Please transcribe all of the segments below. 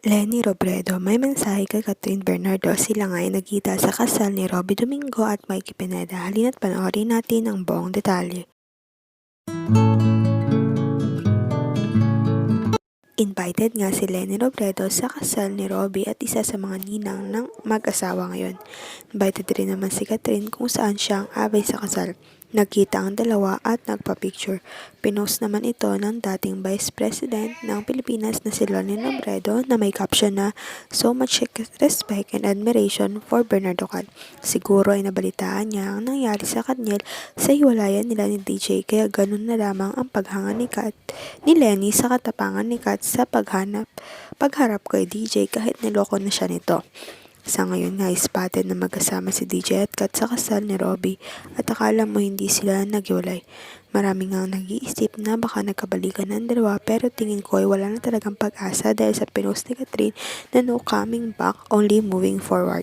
Lenny Robredo, may mensahe kay Catherine Bernardo. Sila nga ay nagkita sa kasal ni Robby Domingo at Mikey Pineda. Halina't panoorin natin ang buong detalye. Invited nga si Lenny Robredo sa kasal ni Robby at isa sa mga ninang ng mag-asawa ngayon. Invited rin naman si Catherine kung saan siya ang abay sa kasal. Nagkita ang dalawa at nagpa-picture. Pinost naman ito ng dating Vice President ng Pilipinas na si Lenny Robredo na may caption na "So much respect and admiration for Bernardo Cat." Siguro ay nabalitaan niya ang nangyari sa kanya sa hiwalayan nila ni DJ kaya ganun na lamang ang paghanga ni Lenny sa katapangan ni Cat sa pagharap kay DJ kahit niloko na siya nito. Sa ngayon nga spotted na magkasama si DJ at Cat sa kasal ni Robby at akala mo hindi sila naghiwalay. Marami nga nag-iisip na baka nagkabalikan ng dalawa pero tingin ko ay wala na talagang pag-asa dahil sa pinost ni Catherine na no coming back, only moving forward.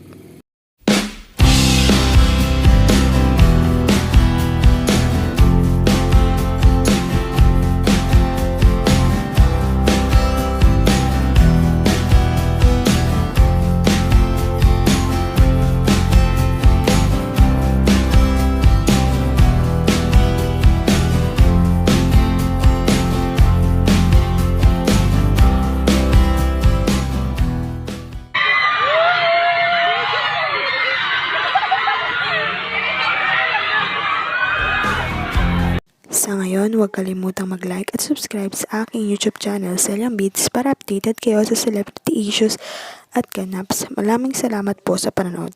Sa ngayon, huwag kalimutang mag-like at subscribe sa aking YouTube channel, Celian Beats, para updated kayo sa celebrity issues at ganaps. Maraming salamat po sa panonood.